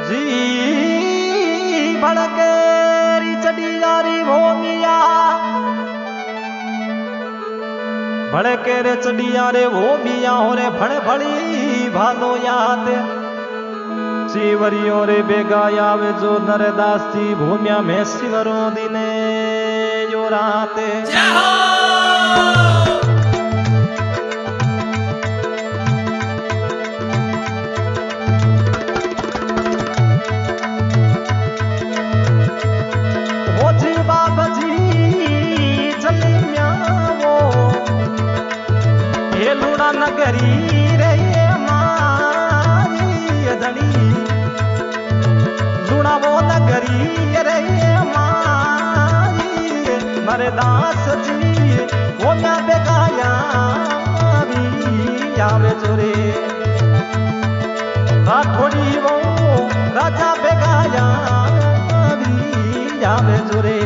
जी भड़केरी चढ़ी जारी भोमिया भड़के रे चढ़िया रे भोमिया हो रे भड़ भड़ी भालो याद शिवरियो रे बेगा आवे जो नरदास जी भूमिया में शिवरो दिने जो राते नगरी रे मारी धनी लुणा वो नगरी रे मारी मरदास जी वो ना बेगाया भी आवे जोरे थोड़ी वो राजा बेगाया भी आवे जोरे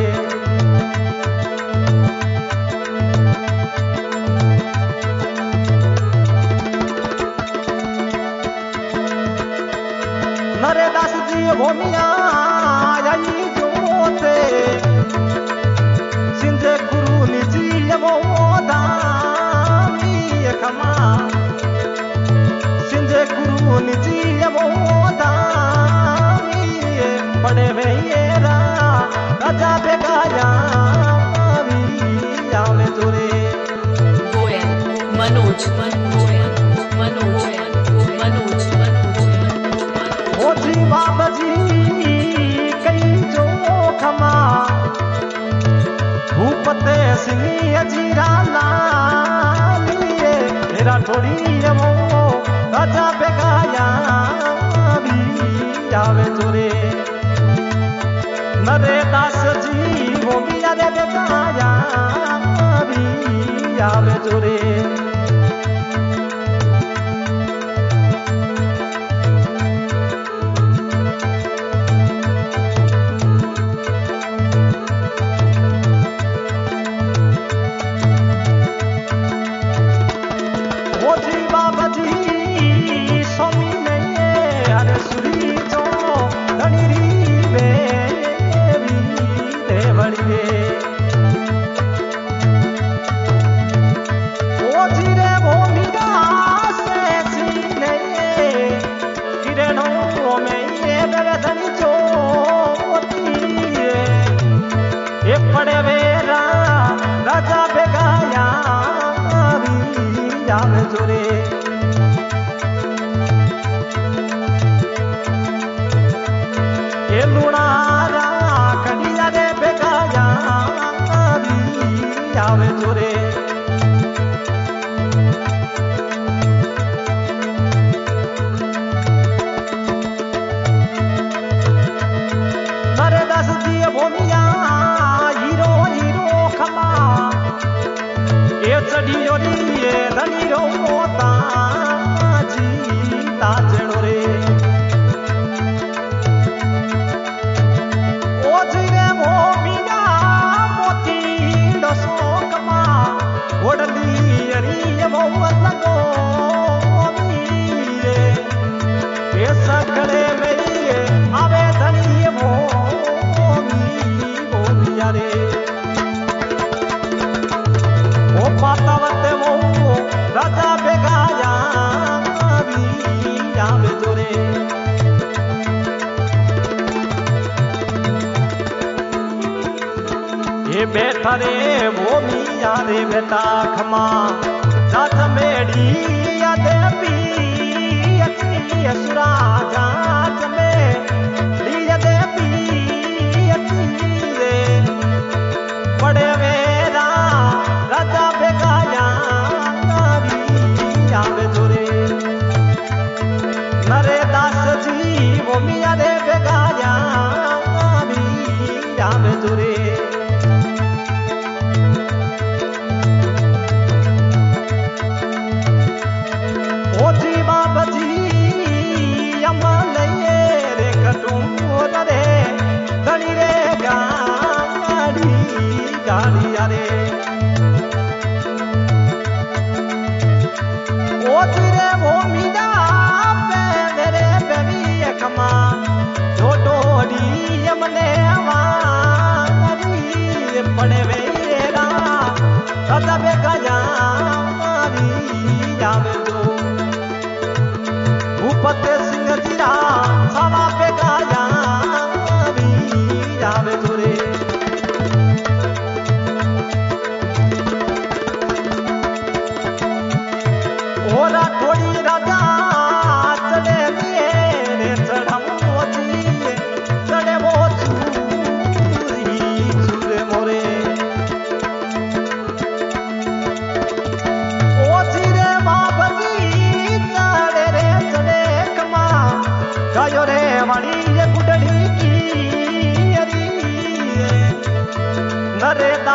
नरदास जी भूमिया आई जोते सिंधे गुरु निजी मोदामी खमा सिंधे गुरु निजी मोदामी बड़े भैया राजा बेगाया आवे जोरे मनोज बाबा जी कई जो खमा भूपते सिंह जीरा लालिए मेरा थोड़ी वो राजा बेगाया भी आवे जोरे नरदास जी वो भी आवे बेगाया भी आवे जोरे राजा बेगाया भी आवे जोरे ये लुणारा कड़िया रे बेगाया भी आवे जोरे नरदास जी भूमिया चढ़ी रे धनी रो मोता जी ताजड़ो रे ओ जी रे भूमिया मोती डसो कमा ओडली अरी मोहन लगो रे ये सकड़े में आवे धनी भूमिया रे पातावते वो राजा बेगाया भी आवे जोरे ये बैठा रे वो मिया रे बेटा खमा जात मेड़ी यादे पी असुरा जात में लिया दे पी रे बड़े मेरा राजा बेगाया भी आवे जोरे नरदास जी वो मिया रे बेगाया भी आवे जोरे ओ जी बाबा जी अमल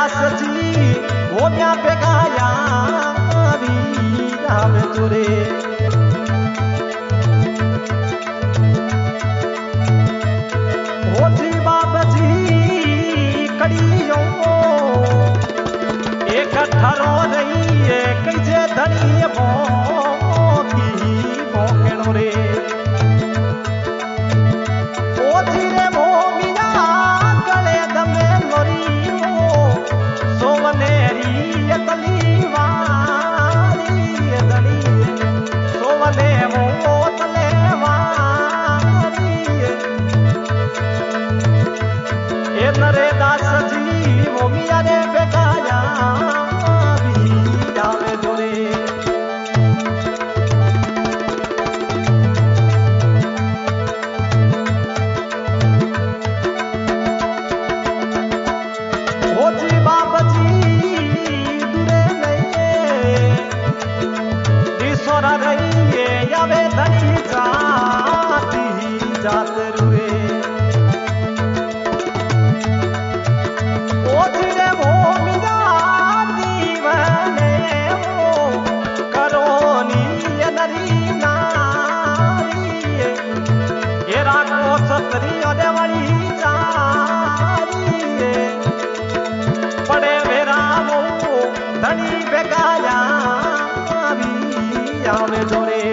दास जी वो म्या बेगाया आवे जोरे होती बाबजी कड़ियों एक ठरो रही है कैसे धनी भोगी भोगेणो रे होती रे भोगिया गले दमे लोरी सोवनेरी तलीवारी धनी सोवने वो तलेवारी ए नरे दास जी वो मिया रे बेगाया भी आवे जोरे ओ जी बाबजी दूरे नहीं दिसोरा रही आवे धनी जाती जात रुए पड़े मेरा वो धनी बेगाया भी आवे जोरे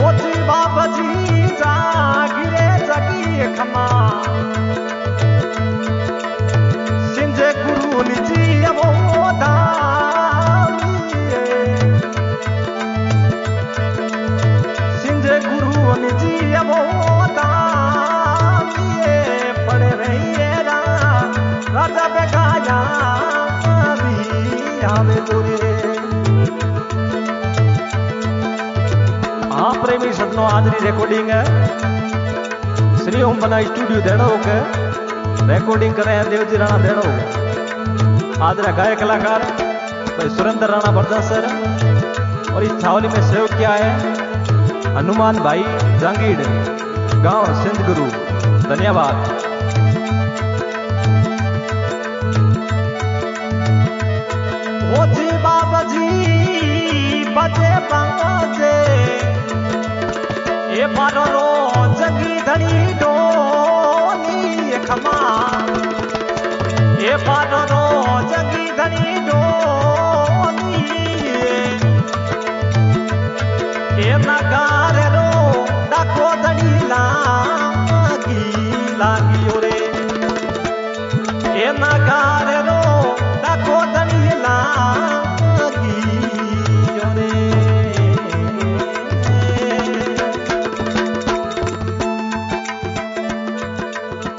ओजी बाबजी जागिरे जगी खमा सिंजे गुरु निजी वो गुरु निजी वो पड़े रही राजा बेगाया भी आवे जोरे हाँ प्रेमी सदनो आजरी रेकॉर्डिंग है श्री ओम बना स्टूडियो देणो के रेकॉर्डिंग करे हैं देवजी राणा देणो आजरा गायक कलाकार भाई सुरेंद्र राणा बरदा सर और इस छावली में सहयोग किया है हनुमान भाई जांगीड़ गांव सिंध गुरु धन्यवाद। ओजी बाबजी बजे बाजे ए बारो रो जगी धनी डोनी खमा ए बारो